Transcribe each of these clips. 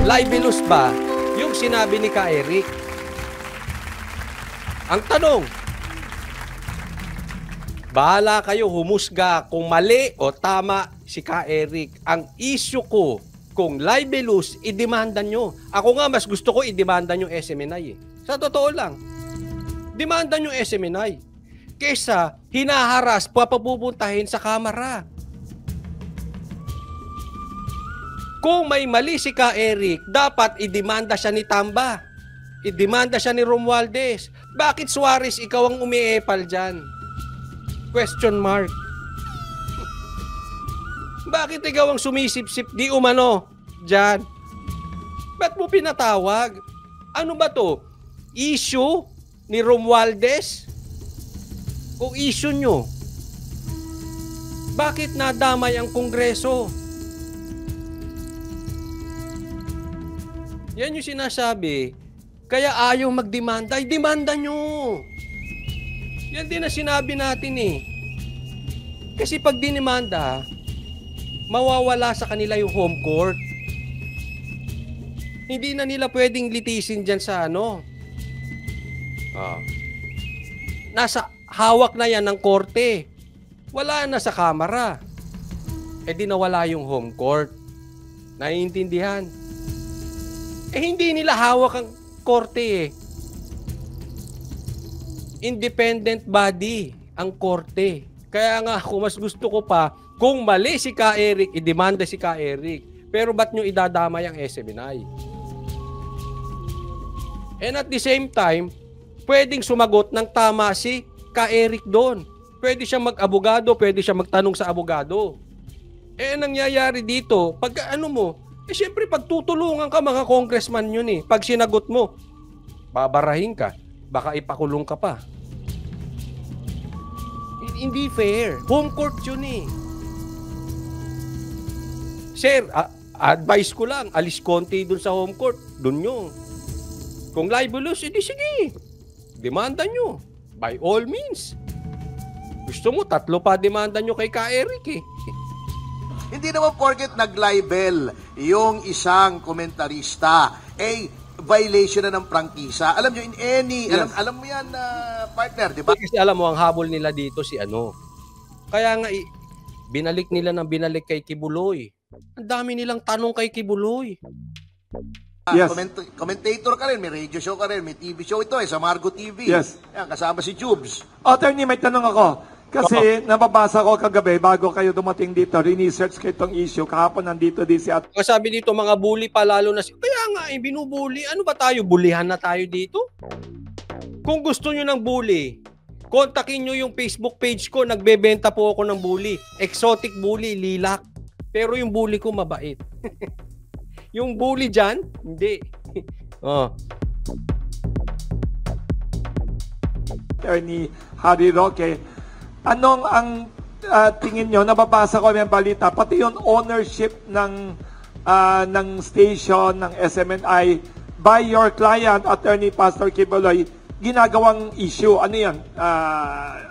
libelous ba yung sinabi ni Ka Eric? Ang tanong, bahala kayo humusga kung mali o tama si Ka Eric. Ang issue ko, kung libelous, idemanda nyo. Ako nga, mas gusto ko idemanda nyo SMNI. Sa totoo lang, demanda nyo SMNI. Kesa hinaharas, papapupuntahin sa kamera. Kung may mali si Ka Eric, dapat idemanda siya ni Tamba. Idemanda siya ni Romualdez. Bakit Suarez ikaw ang umiepal dyan? Question mark. Bakit ikaw ang sumisip-sip di umano dyan? Ba't mo pinatawag? Ano ba to? Issue ni Romualdez? O issue nyo? Bakit nadamay ang Kongreso? Yan yung sinasabi. Kaya ayaw magdemanda. Ay, demanda nyo. Yan din na sinabi natin eh. Kasi pag dinemanda, mawawala sa kanila yung home court. Hindi na nila pwedeng litisin dyan sa ano. Nasa hawak na yan ng korte. Wala na sa kamera. Eh di nawala yung home court. Naiintindihan? Eh hindi nila hawak ang korte eh. Independent body ang korte. Kaya nga ako mas gusto ko pa kung mali si Ka Eric, idemanda si Ka Eric. Pero ba't nyo idadamay ang SMNI? And at the same time, pwedeng sumagot ng tama si Ka Eric doon. Pwede siya mag-abogado, pwede siya magtanong sa abogado. Eh, nangyayari dito, pag ano mo, eh syempre pagtutulungan ka mga congressman yun eh. Pag sinagot mo, babarahin ka, baka ipakulong ka pa. Hindi fair. Home court yun eh. Sir, advice ko lang, alis konti dun sa home court, dun nyo. Kung libelous, edi sige. Demanda nyo. By all means. Gusto mo, 3 pa demanda nyo kay Ka Eric eh. Hindi naman porket nag-libel yung isang komentarista, violation na ng prangkisa. Alam nyo, in any, yes. alam mo yan, partner, di ba? Kasi alam mo, ang habol nila dito si ano. Kaya nga, binalik nila ng binalik kay Kibuloy. Ang dami nilang tanong kay Kibuloy. Yes. Commentator ka rin, may radio show ka rin, may TV show ito sa Margo TV. Yes. Yan, kasama si Jubes. Attorney, may tanong ako. Kasi nababasa ko kagabi, bago kayo dumating dito, research ko itong issue. Kahapon nandito din si Attorney. Sabi dito, mga bully pa lalo na kaya nga, binubully. Ano ba tayo? Bulihan na tayo dito? Kung gusto nyo ng bully, kontakin nyo yung Facebook page ko. Nagbebenta po ako ng bully. Exotic bully, lilac. Pero yung bully ko mabait. Yung bully dyan, hindi. Attorney Harry Roque, anong ang tingin nyo, nababasa ko yung balita, pati yung ownership ng station, ng SMNI, by your client, Attorney Pastor Kibuloy, ginagawang issue. Ano yan?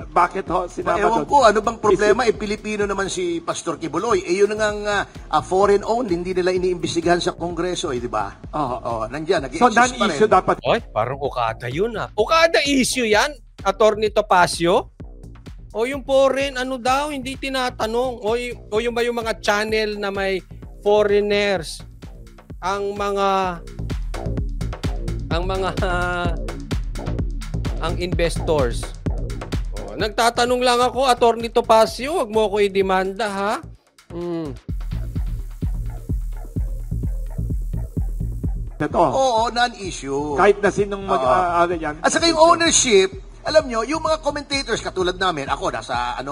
Bakit ho sinama doon? Ewan ko, ano bang problema? Pilipino naman si Pastor Kibuloy. Yun nga foreign owned, hindi nila iniimbestigahan sa Kongreso, di ba? Nandiyan, so, non-issue dapat. Oy, parang Okada yun ah. Okada issue yan, Attorney Topacio? O yung foreign, ano daw, hindi tinatanong. O yung ba yung mga channel na may foreigners, ang investors. Nagtatanong lang ako, Attorney Topacio, wag mo ako i-demanda, ha? Ito. Oo, non-issue. Kahit na sinong yan. At saka yung ownership, alam nyo, yung mga commentators katulad namin, ako nasa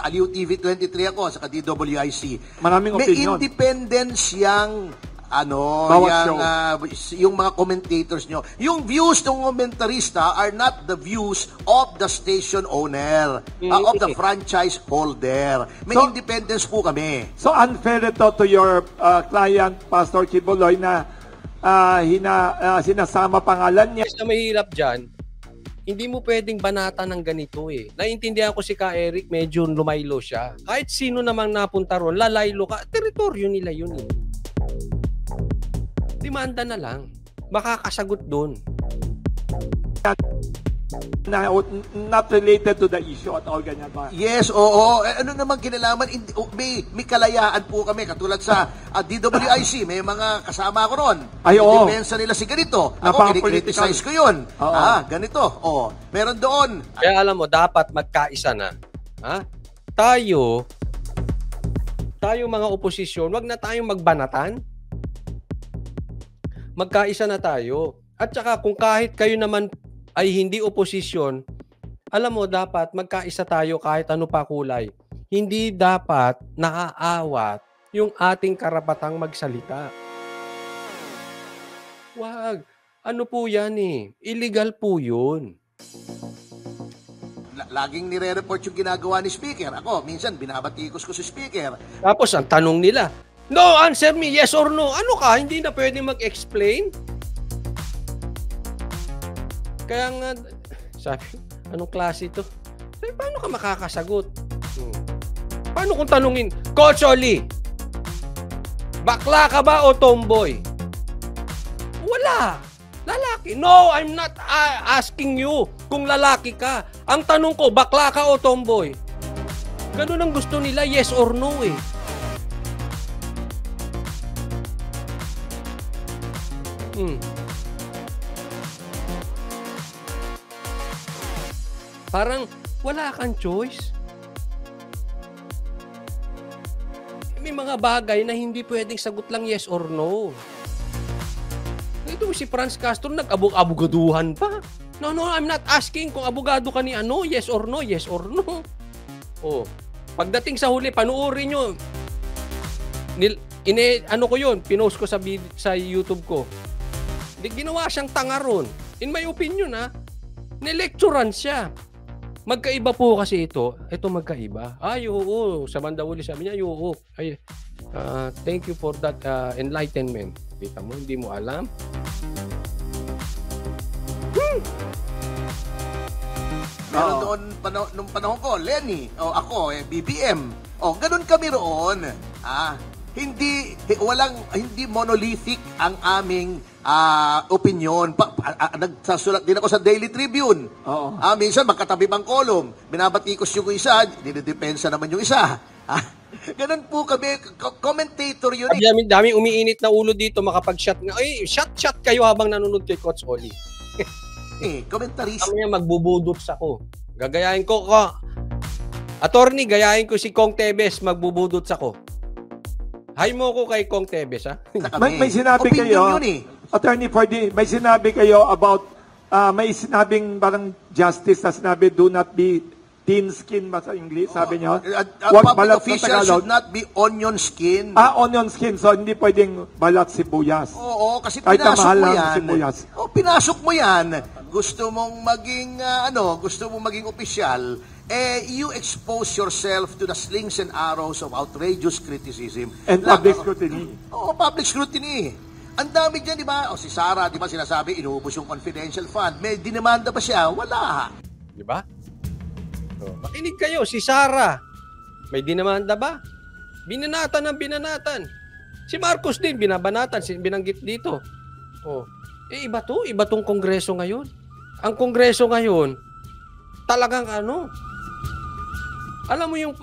Aliw TV 23 ako, saka DWIC. Maraming may opinion. Independence yang yung mga commentators nyo. Yung views ng komentarista are not the views of the station owner, of the franchise holder. May independence po kami. So unfair ito to your client, Pastor Kibuloy, na sinasama pangalan niya. Kasi mahirap dyan, hindi mo pwedeng banatan ng ganito eh. Naiintindihan ko si Ka Eric, medyo lumaylo siya. Kahit sino namang napunta ron, lalaylo ka, teritoryo nila yun eh. demanda na lang. Makakasagot doon. Na, not related to the issue at all, ganyan ba? Yes, oo. Ano naman kinalaman? May kalayaan po kami. Katulad sa DWIC, may mga kasama ko ron. Ay, oo. Depensa nila si ganito. Ako, Napaka-political. kinikriticize ko yun. Oo. Ganito. Meron doon. Kaya alam mo, dapat magkaisa na. Ha? Tayo mga oposisyon, wag na tayong magbanatan. Magkaisa na tayo. At saka kung kahit kayo naman ay hindi oposisyon, alam mo, dapat magkaisa tayo kahit ano pa kulay. Hindi dapat naaawat yung ating karapatang magsalita. Wag. Ano po yan eh? Illegal po yun. Laging nire-report yung ginagawa ni Speaker. Ako, minsan binabatikos ko si Speaker. Tapos ang tanong nila, no, answer me, yes or no. Ano ka? Hindi na pwede mag-explain? Kaya nga, sabi, anong klase ito? Sabi, paano ka makakasagot? Paano kung tanungin, Coach Oli, bakla ka ba o tomboy? Wala. Lalaki. No, I'm not asking you kung lalaki ka. Ang tanong ko, bakla ka o tomboy? Ganun ang gusto nila, yes or no eh. Parang wala kang choice. May mga bagay na hindi pwedeng sagot lang yes or no. Ito si Franz Castro nag-abogaduhan pa. No, I'm not asking kung abogado ka ni ano, yes or no, yes or no. Pagdating sa huli, panuorin nyo. Ano ko yun, pinost ko sa YouTube ko. Ginawa siyang tanga ron. In my opinion nilecturan siya. Magkaiba po kasi ito. Ito magkaiba. Oo. Sa bandawuli sabi niya, oo. Thank you for that enlightenment. Kita mo, hindi mo alam. Meron doon, nung panahon ko, Lenny, ako, BBM. Ganun kami roon. Hindi monolithic ang aming opinion. Nagsusulat din ako sa Daily Tribune. Minsan magkatabi pang kolom. Binabatikos yung isa, dinidepensa naman yung isa. Ganun po kami, commentator yun. Daming umiinit na ulo dito makapag-shot nga. Shot kayo habang nanonood kay Coach Oli. Commentarist. Kami magbubudots ako. Gagayahin ko. Attorney, gayahin ko si Kong Tebes, magbubudots ako. Hay mo ko kay Kong Tebes, ha? May sinabi kayo, Attorney Fordy, may sinabi kayo about, may sinabing parang justice na sinabi, do not be thin skin ba sa English, sabi niyo? Public officials should not be onion skin. Onion skin, so hindi pwedeng balat sibuyas. Oo, kasi kahit pinasok mahal mo lang yan. Sibuyas. Pinasok mo yan. Gusto mong maging opisyal, you expose yourself to the slings and arrows of outrageous criticism. And public scrutiny. Public scrutiny. Ang dami dyan, di ba? Si Sara, di ba sinasabi, inuubos yung confidential fund. May dinamanda ba siya? Wala. Di ba? Makinig kayo, si Sara. May dinamanda ba? Binanatan. Si Marcos din, binabanatan, binanggit dito. Iba to. Iba tong kongreso ngayon. Ang kongreso ngayon, talagang alam mo yung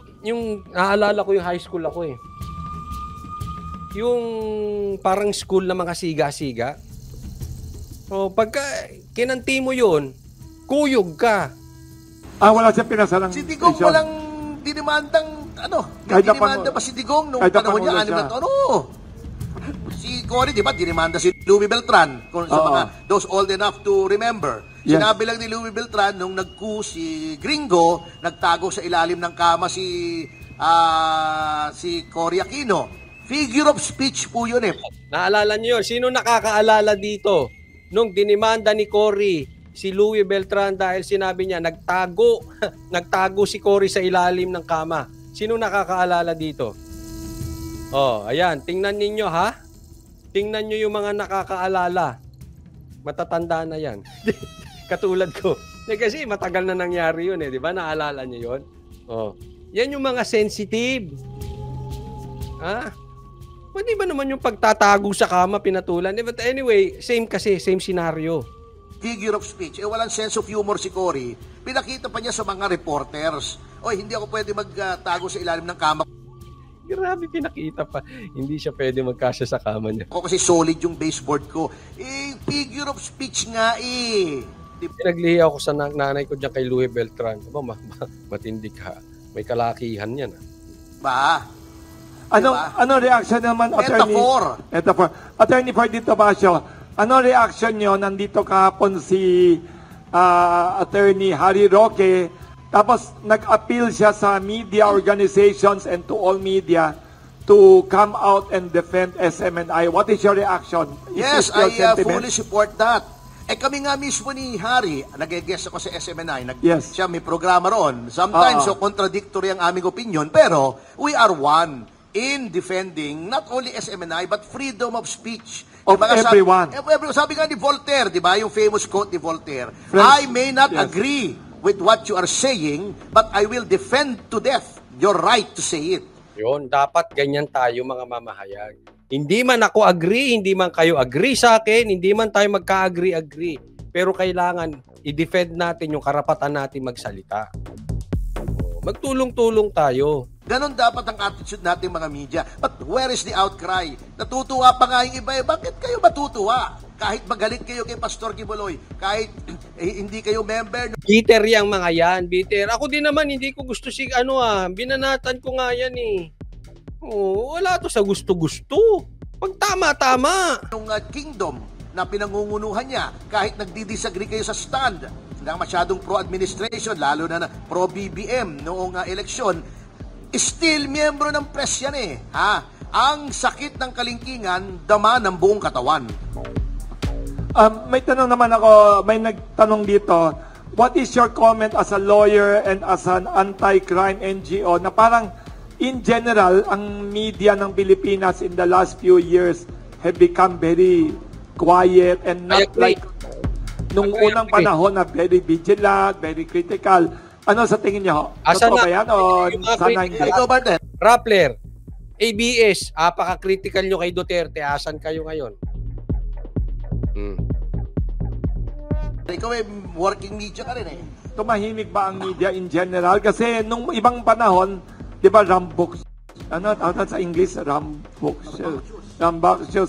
naalala ko yung high school ako eh. Yung parang school na mga siga-siga. Pagka kinanti mo yun, kuyog ka. Wala siyang pinasalang Si Digong station. walang dinimandang, Kahit na dinimanda pa si Digong nung kahit na panahon niya, Pangulo 6 na taon. Si Cory, di ba, dinimanda si Louie Beltran, kung sa mga, those old enough to remember. Yes. Sinabi lang ni Louie Beltran, nung si Gringo, nagtago sa ilalim ng kama si Cory Aquino. Figure of speech po yun eh. Naalala niyo yun? Sino nakakaalala dito? Nung dinimanda ni Cory, si Louie Beltran dahil sinabi niya, nagtago si Cory sa ilalim ng kama. Sino nakakaalala dito? Ayan, tingnan ninyo ha. Tingnan nyo yung mga nakakaalala. Matatanda na yan. Katulad ko. Kasi matagal na nangyari yun eh, di ba? Naalala nyo yun? Yan yung mga sensitive. Hindi ba naman yung pagtatago sa kama, pinatulan? But anyway, same scenario. Figure of speech. Walang sense of humor si Cory. Pinakita pa niya sa mga reporters. Hindi ako pwede magtago sa ilalim ng kama Grabe, pinakita pa. Hindi siya pwede magkasya sa kama niya. ko kasi solid yung baseboard ko. Figure of speech nga Pinaglihi ako sa nanay ko dyan kay Louie Beltran. Matindi ka. May kalakihan yan. Ba? Ano reaction naman, Attorney? Metaphor. Attorney Ferdinand Tomasio, ano reaction nyo? Nandito kahapon si Attorney Harry Roque, tapos nag-appeal siya sa media organizations and to all media to come out and defend SMNI. What is your reaction? Yes, I fully support that. Kami nga mismo ni Harry, nag-guest ako sa SMNI, siya may programa roon. Sometimes so contradictory ang aming opinion, pero we are one in defending not only SMNI but freedom of speech. Of everyone. Sabi nga ni Voltaire, di ba, yung famous quote ni Voltaire, I may not agree with what you are saying, but I will defend to death your right to say it. Yun, dapat ganyan tayo mga mamahayag. Hindi man ako agree, hindi man kayo agree sa akin, hindi man tayo magka-agree. Pero kailangan i-defend natin yung karapatan natin magsalita. Magtulong-tulong tayo. Ganon dapat ang attitude natin mga media. But where is the outcry? Natutuwa pa nga yung iba. Bakit kayo matutuwa? Kahit magalit kayo kay Pastor Kibuloy, kahit hindi kayo member. Bitter yung mga yan, bitter. Ako din naman, hindi ko gusto binanatan ko nga yan wala to sa gusto-gusto. Pag tama-tama. Yung kingdom na pinangungunuhan niya, kahit nagdi-disagree kayo sa stand, na masyadong pro-administration, lalo na pro-BBM noong eleksyon, still miyembro ng press yan Ang sakit ng kalingkingan, dama ng buong katawan. May tanong naman ako, may nagtanong dito, what is your comment as a lawyer and as an anti-crime NGO na parang in general, ang media ng Pilipinas in the last few years have become very quiet and not like nung unang panahon na very vigilant, very critical. Ano sa tingin niyo? Totoo ba yan o sana hindi? Ikaw, Bardet? Rappler, ABS, apaka-critical nyo kay Duterte. Asan kayo ngayon? Ikaw working media ka rin Tumahimik ba ang media in general? Kasi nung ibang panahon, di ba, rambuks? Ano sa English? Rambuks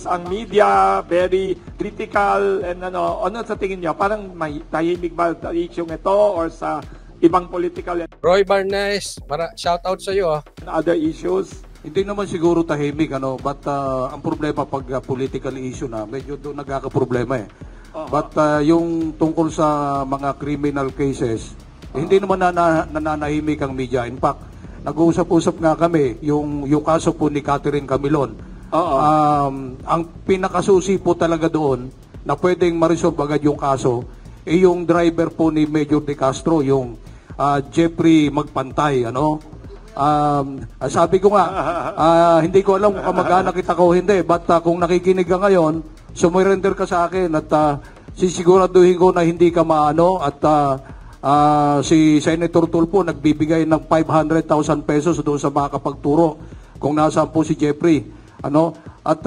ang media, very critical, and ano sa tingin niyo? Parang tahimik ba sa issue ito or sa ibang political and Roy Barnes, shout out sa iyo other issues? Hindi naman siguro tahimik, but ang problema pag political issue na, medyo doon nagkakaproblema But yung tungkol sa mga criminal cases, hindi naman nananahimik ang media. In fact, nag-uusap-usap nga kami, yung kaso po ni Catherine Camilon. Ang pinakasusi po talaga doon, na pwedeng ma-resolve agad yung kaso, yung driver po ni Major De Castro, yung Jeffrey Magpantay, sabi ko nga, hindi ko alam kung kamag-anak kita ko hindi, but kung nakikinig ka ngayon, sumurrender ka sa akin at sisiguraduhin ko na hindi ka maano at si Senator Tulfo nagbibigay ng 500,000 pesos doon sa makakapagturo kung nasaan po si Jeffrey. At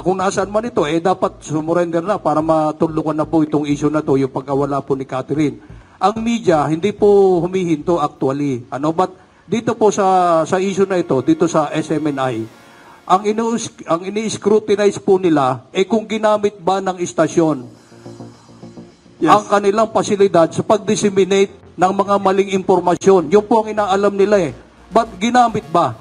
kung nasaan man ito, dapat sumurrender na para matulukan na po itong issue na to, yung pagkawala po ni Catherine. Ang media, hindi po humihinto actually. But dito po sa issue na ito, dito sa SMNI, ang ini-scrutinize po nila kung ginamit ba ng istasyon ang kanilang pasilidad sa pag-disseminate ng mga maling impormasyon. Yun po ang inaalam nila But ginamit ba?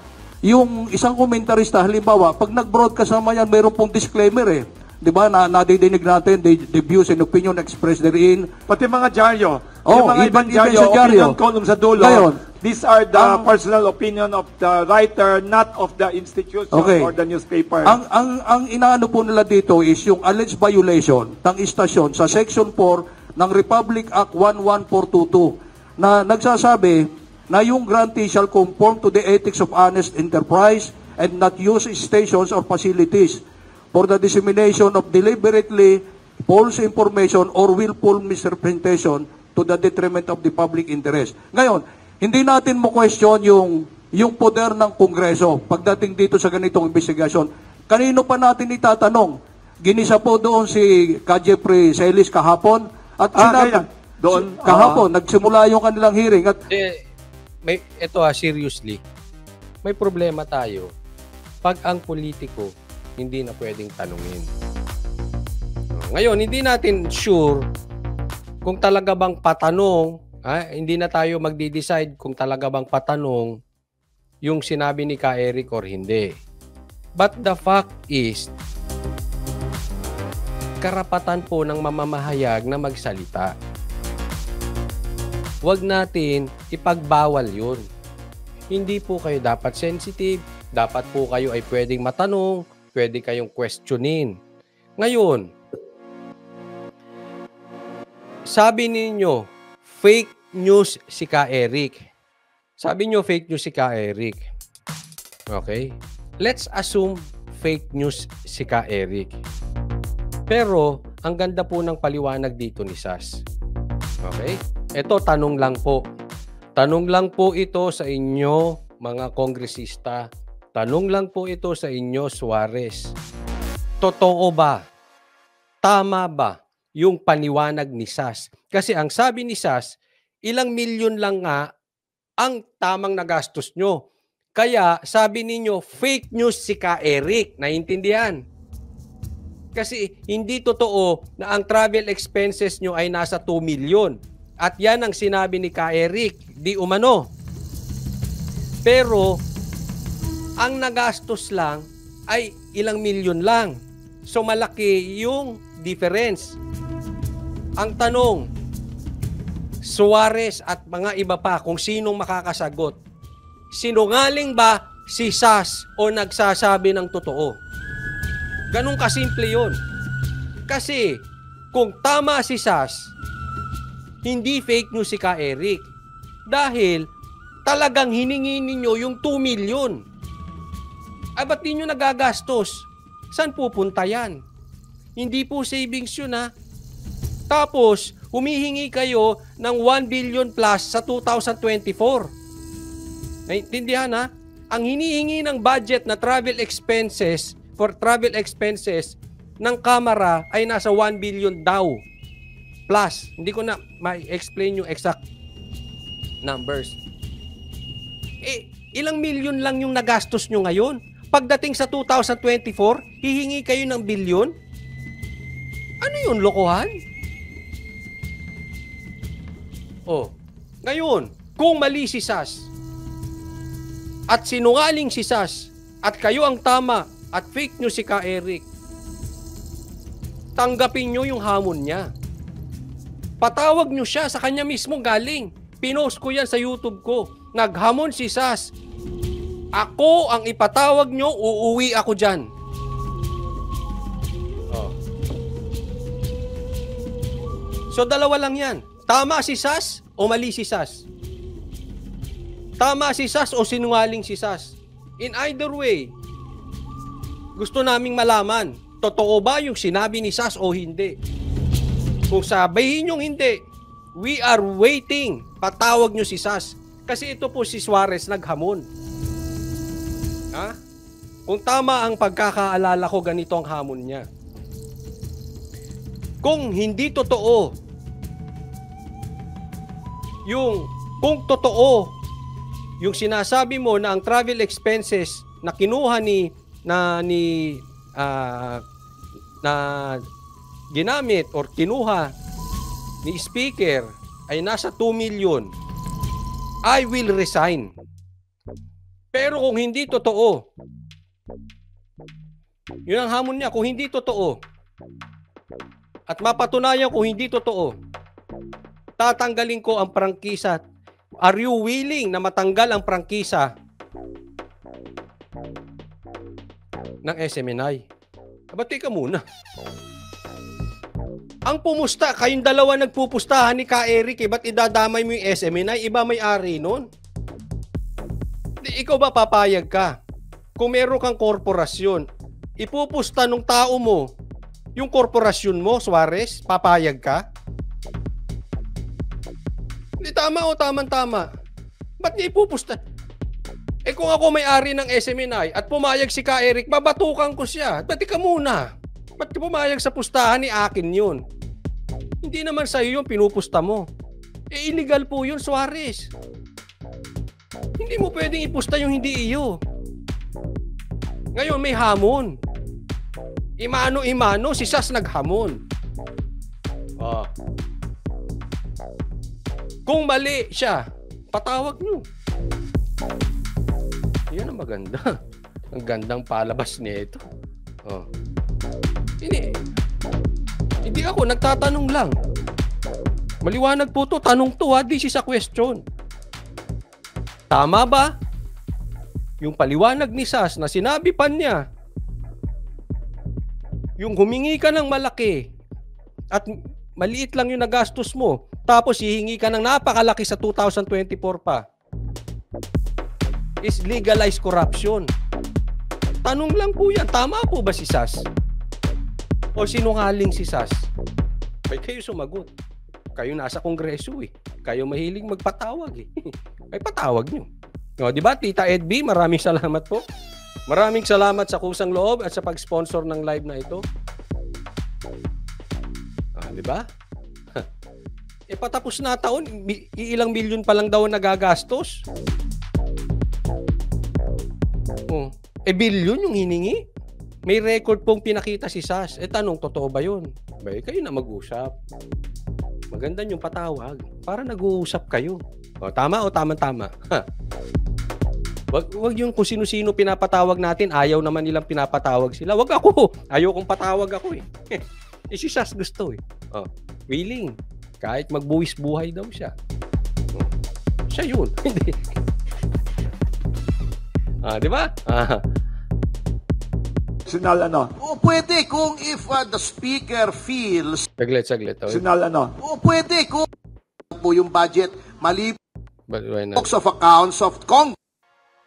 Yung isang komentarista, halimbawa, pag nag-broadcast naman yan, mayroon pong disclaimer Di ba? Nadidinig natin, the views and opinion expressed therein. Pati mga dyaryo. Yung mga ibang dyaryo, opinion column sa dulo. These are the personal opinion of the writer, not of the institution or the newspaper. Ang inaano po nila dito is yung alleged violation ng istasyon sa Section 4 ng Republic Act 11422 na nagsasabi na yung grantee shall conform to the ethics of honest enterprise and not use stations or facilities for the dissemination of deliberately false information or willful misrepresentation to the detriment of the public interest. Ngayon, hindi natin mo question yung yung poder ng Kongreso pagdating dito sa ganitong investigasyon. Kanino pa natin itatanong? Ginisa po doon si Jeffrey Celis kahapon at kaya, doon, kahapon nagsimula yung kanilang hearing at seriously, may problema tayo pag ang politiko hindi na pwedeng tanungin. Ngayon, hindi natin sure kung talaga bang patanong, hindi na tayo magdi-decide kung talaga bang patanong yung sinabi ni Ka Eric or hindi. But the fact is, karapatan po ng mamamahayag na magsalita. Huwag natin ipagbawal yun. Hindi po kayo dapat sensitive, dapat po kayo ay pwedeng matanong, pwede kayong questionin. Ngayon, sabi ninyo, fake news si Ka Eric. Sabi nyo, fake news si Ka Eric. Okay? Let's assume fake news si Ka Eric. Pero, ang ganda po ng paliwanag dito ni Sas. Okay? Ito, tanong lang po. Tanong lang po ito sa inyo, mga kongresista. Tanong lang po ito sa inyo, Suarez. Totoo ba? Tama ba yung paliwanag ni Sas? Kasi ang sabi ni Sas, ilang milyon lang nga ang tamang nagastos nyo. Kaya sabi ninyo, fake news si Ka Eric. Naiintindihan? Kasi hindi totoo na ang travel expenses nyo ay nasa 2 million. At yan ang sinabi ni Ka Eric, di umano. Pero, ang nagastos lang ay ilang milyon lang. So malaki yung difference. Ang tanong, Suarez at mga iba pa kung sinong makakasagot, sinungaling ba si Sas o nagsasabi ng totoo? Ganun kasimple yun. Kasi kung tama si Sas, hindi fake news si Ka Eric. Dahil talagang hiningi ninyo yung 2 million. Ay, ba't ninyo nagagastos? Saan pupunta yan? Hindi po savings yun, ha? Tapos, humihingi kayo ng 1 billion plus sa 2024. Naintindihan, ha? Ang hinihingi ng budget na travel expenses ng Kamara ay nasa 1 billion daw plus. Hindi ko na ma-explain yung exact numbers. Ilang milyon lang yung nagastos nyo ngayon? Pagdating sa 2024, hihingi kayo ng bilyon? Ano yun, lokohan? Ngayon, kung mali si Sas at sinungaling si Sas at kayo ang tama at fake news si Ka Eric, tanggapin nyo yung hamon niya. Patawag nyo siya, sa kanya mismo galing. Pinost ko yan sa YouTube ko. Naghamon si Sas. Ako ang ipatawag nyo, uuwi ako dyan. So dalawa lang yan. Tama si Sas o mali si Sas? Tama si Sas o sinungaling si Sas? In either way, gusto naming malaman, totoo ba yung sinabi ni Sas o hindi? Kung sabihin yung hindi, we are waiting. Patawag nyo si Sas. Kasi ito po si Suarez naghamon. Ha? Kung tama ang pagkakaalala ko, ganito ang hamon niya. Kung hindi totoo, kung totoo, yung sinasabi mo na ang travel expenses na kinuha na ginamit or kinuha ni speaker ay nasa 2 million, I will resign. Pero kung hindi totoo, yun ang hamon niya, kung hindi totoo, at mapatunayan kung hindi totoo, tatanggalin ko ang prangkisa. Are you willing na matanggal ang prangkisa ng SMNI? Aba, teka muna. Ang pumusta, kayong dalawa nagpupustahan ni Ka Eric, ba't idadamay mo yung SMNI? Iba may-ari nun. Ikaw ba papayag ka? Kung meron kang korporasyon, ipupusta nung tao mo yung korporasyon mo, Suarez, papayag ka? Hindi, tama o tamang-tama. Ba't niya ipupusta? Kung ako may-ari ng SMNI at pumayag si Ka Eric, babatukan ko siya. Pati ka muna. Ba't pumayag sa pustahan ni akin yun? Hindi naman sa'yo yung pinupusta mo. Illegal po yun, Suarez. Hindi mo pwedeng ipusta yung hindi iyo. Ngayon may hamon. Imano-imano, si Sas naghamon. Kung mali siya, patawag nyo. Yan ang maganda. Ang gandang palabas niya ito. Hindi ako, nagtatanong lang. Maliwanag po to, tanong to ha, this is a question. Tama ba? Yung paliwanag ni Sas na sinabi pa niya, yung humingi ka ng malaki at maliit lang yung nagastos mo, tapos hihingi ka ng napakalaki sa 2024 pa, is legalized corruption. Tanong lang po yan, tama po ba si Sas? O sinungaling si Sas? Ay kayo sumagot. Kayo nasa kongreso eh. Kayo mahiling magpatawag eh. Ay patawag nyo. Di ba, Tita Edby, maraming salamat po. Maraming salamat sa kusang loob at sa pag-sponsor ng live na ito. Di ba? Patapos na taon, ilang milyon pa lang daw nagagastos. Bilyon yung hiningi. May record pong pinakita si Sas. Tanong, totoo ba yun? Kayo na mag-usap. Maganda yung patawag para nag-uusap kayo. Tama o tama-tama? Wag yung kung sino-sino pinapatawag natin, ayaw naman nilang pinapatawag sila. Wag ako. Ayaw kong patawag ako eh. Si Sas gusto eh. Willing. Kahit magbuwis buhay daw siya. Siya yun. Hindi. Di ba? Sinal ano? Pwede kung if the speaker feels... Saglit. Sinal ano? Pwede kung po yung budget mali But of accounts of Congress.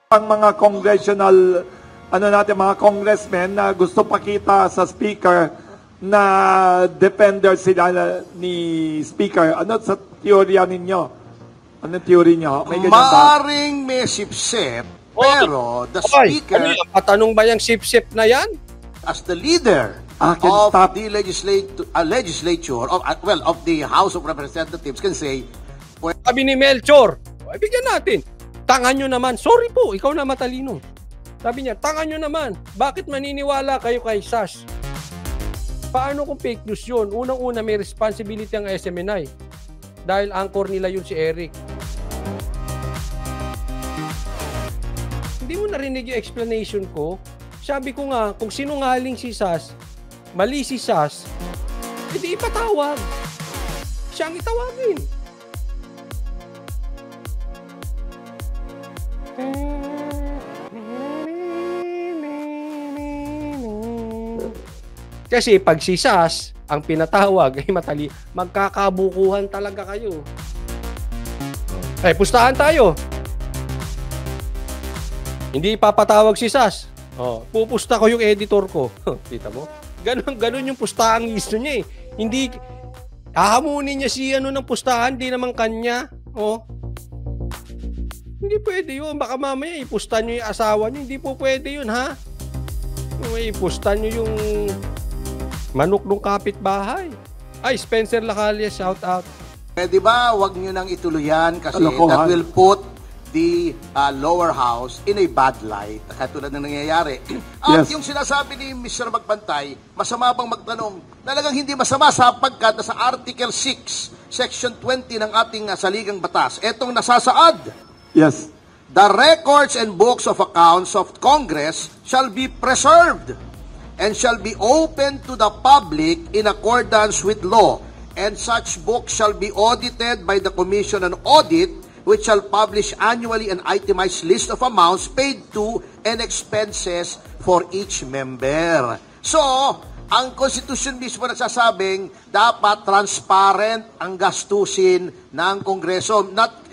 Ang mga congressional, mga congressmen na gusto pakita sa speaker na defender sila ni speaker. Ano sa teorya ninyo? Anong theory nyo? May ganyan ba? Maaring may sip-sip, pero the speaker, patanong ba yung sip-sip na yan? as the leader can of stop. the legislature, of the House of Representatives, can say, Sabi ni Melchor, bigyan natin. Tangan nyo naman. Sorry po, ikaw na matalino. Sabi niya, tangan nyo naman. Bakit maniniwala kayo kay Sas? Paano kung fake news yun? Unang-una may responsibility ang SMNI. Dahil anchor nila yun si Eric. Hindi mo narinig yung explanation ko? Sabi ko nga, kung sinungaling si Sas, mali si Sas, hindi ipatawag. Siya ang itawagin. Kasi pag si Sas ang pinatawag ay magkakabukuhan talaga kayo. Pustahan tayo. Hindi ipapatawag si Sas. Pupusta ko yung editor ko. Kita mo? Ganun yung pustahan gusto niya eh. Hindi hahamunin niya si ng pustahan, di naman kanya. Hindi pwede yun. Baka mamaya ipusta niyo yung asawa niyo. Hindi po pwede yun, ha? Ipusta niyo yung manok ng kapitbahay. Spencer Lacalle, shout out. pwede ba wag nyo nang ituloyan kasi Kalokohan. that will put the lower house in a bad light, katulad ng nangyayari. At Yes. yung sinasabi ni Mr. Magbantay, masama bang magtanong? Talagang hindi masama sapagkat sa Article 6, Section 20 ng ating saligang batas, etong nasasaad, Yes. the records and books of accounts of Congress shall be preserved and shall be open to the public in accordance with law, and such books shall be audited by the Commission on Audit, which shall publish annually an itemized list of amounts paid to and expenses for each member. So, ang Constitution mismo nagsasabing dapat transparent ang gastusin ng Kongreso, not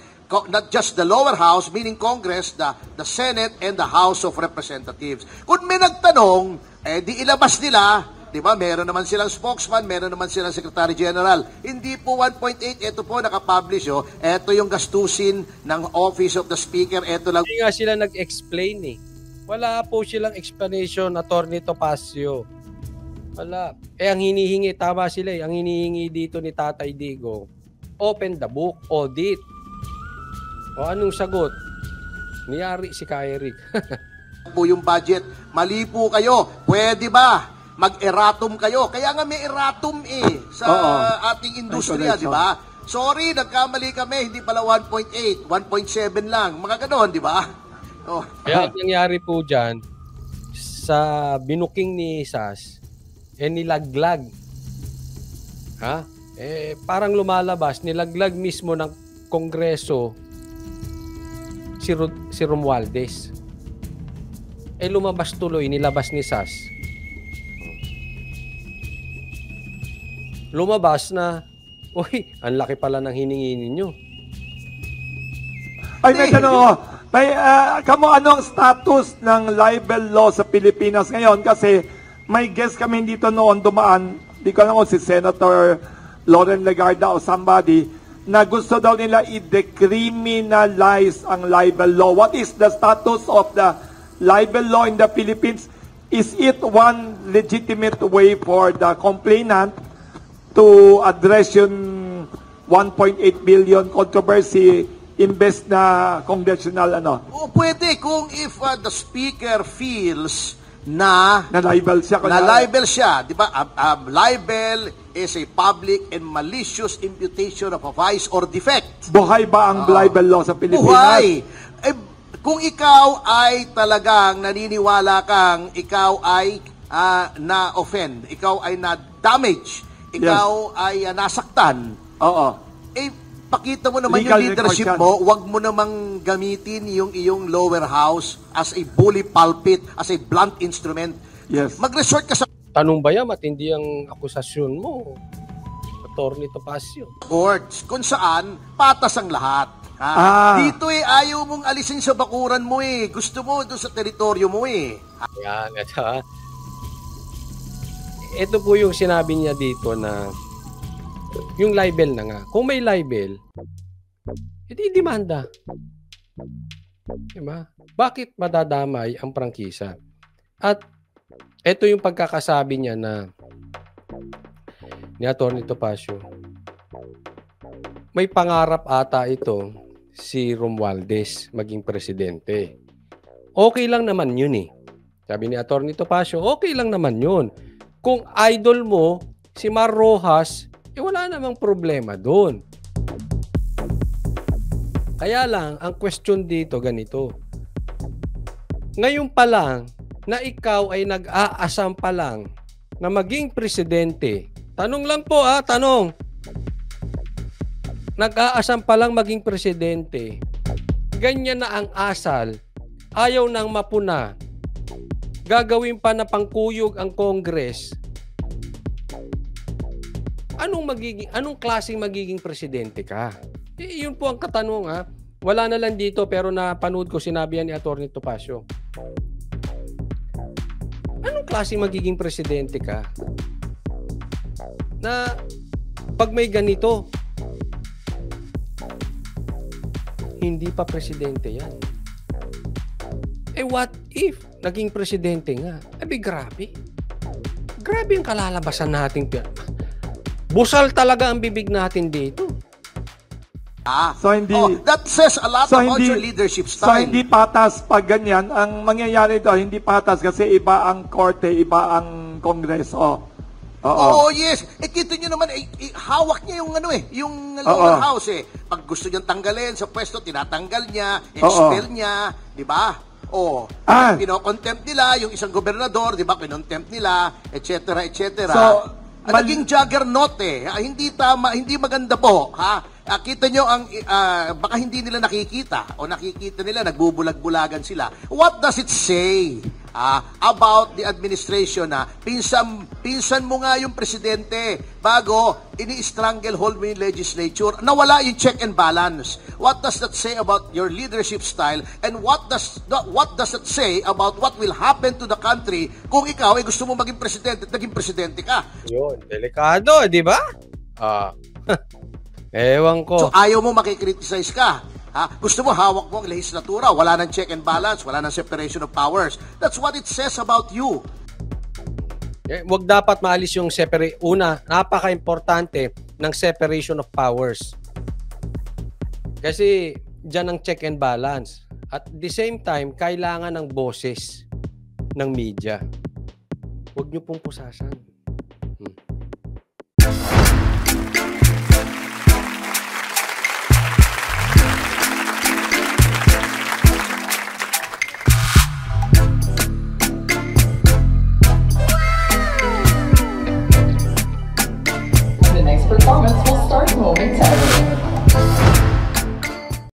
just the lower house, meaning Congress, the Senate, and the House of Representatives. Kung may nagtanong, di ilabas nila di ba? Meron naman silang spokesman, meron naman silang Secretary General. Hindi po 1.8, ito po nakapublish, oh. Ito yung gastusin ng Office of the Speaker, ito lang. Hindi nga sila nag-explain eh. Wala po silang explanation, Attorney Topacio. Wala. Ang hinihingi, tama sila eh. Ang hinihingi dito ni Tatay Digong, open the book, audit. O anong sagot? Niyari si Eric. Po yung budget, mali po kayo. Pwede ba mag-erratum kayo? Kaya nga may erratum sa ating industriya, di ba? Sorry, nagkamali kami, hindi pala 1.8, 1.7 lang. Mga ganon, di ba? Oh. Kaya ang nangyari po dyan, sa binuking ni SAS, nilaglag. Ha? Parang lumalabas, nilaglag mismo ng Kongreso si Romualdez. Lumabas tuloy, nilabas ni SAS. Lumabas na, uy, ang laki pala ng hiningi ninyo. Ay, may tanong, kamo ano ang status ng libel law sa Pilipinas ngayon? Kasi may guest kami dito noon dumaan, di ko alam kung si Senator Loren Legarda o somebody, na gusto daw nila i-decriminalize ang libel law. What is the status of the libel law in the Philippines? Is it one legitimate way for the complainant to address yung 1.8 billion controversy imbes na congressional O pwede kung if the speaker feels na libel siya. libel siya, di ba? Libel is a public and malicious imputation of a vice or defect. Buhay ba ang libel law sa Pilipinas? Buhay. Kung ikaw ay talagang naniniwala kang ikaw ay na-offend, ikaw ay na-damage, ikaw ay nasaktan, pakita mo naman Legal yung leadership mo, wag mo namang gamitin yung iyong lower house as a bully pulpit, as a blunt instrument. Yes. Mag-resort ka sa Tanong ba yan, matindi ang akusasyon mo, Attorney Topacio? courts, kung saan patas ang lahat. Dito ayaw mong alisin sa bakuran mo Gusto mo doon sa teritoryo mo Yan, ito ha. Ito po yung sinabi niya dito na yung libel na nga. Kung may libel, edi demanda. Diba? Bakit madadamay ang prangkisa? At ito yung pagkakasabi niya na ni Atty. Topacio. May pangarap ata ito si Romualdez maging presidente. Okay lang naman yun Sabi ni Atty. Topacio, okay lang naman yun. Kung idol mo, si Mar Rojas, wala namang problema doon. Kaya lang, ang question dito ganito. Ngayon pa lang, na ikaw ay nag-aasam pa lang na maging presidente. Tanong lang po tanong. Nag-aasam pa lang maging presidente. Ganyan na ang asal. Ayaw nang mapuna. Gagawin pa na pangkuyog ang Congress. Anong klaseng magiging presidente ka? Yun po ang katanungan. Wala na lang dito pero napanood ko sinabi yan ni Atty. Topacio. Anong klaseng magiging presidente ka? Na pag may ganito, hindi pa presidente yan. What if naging presidente nga? Grabe. Grabe yung kalalabasan natin. Busal talaga ang bibig natin dito. So hindi that says a lot about your leadership So style. hindi patas pag ganyan. Ang mangyayari ito, hindi patas kasi iba ang korte, iba ang kongreso. Oo, yes. Kita nyo naman, hawak niya yung yung lower house Pag gusto niyang tanggalin sa pwesto, tinatanggal niya, expel niya, di ba? Kinokontempt nila, yung isang gobernador, di ba, kinontempt nila, etc., etc. So, naging juggernaut hindi tama, hindi maganda po, kita nyo ang, baka hindi nila nakikita, o nakikita nila, nagbubulag-bulagan sila. What does it say about the administration na pinsan mo nga yung presidente bago ini-stranglehold mo yung legislature. Nawala yung check and balance. What does that say about your leadership style, and what does that say about what will happen to the country kung ikaw ay gusto mo maging presidente at naging presidente ka? Yun, delikado, di ba? Ewan ko. So ayaw mo makikriticize ka. Gusto mo hawak mo ang legislatura, wala nang check and balance, wala nang separation of powers. That's what it says about you. Wag dapat maalis yung una, napaka-importante ng separation of powers. Kasi diyan ang check and balance. At the same time, kailangan ng boses ng media. Huwag niyo pong pusasan.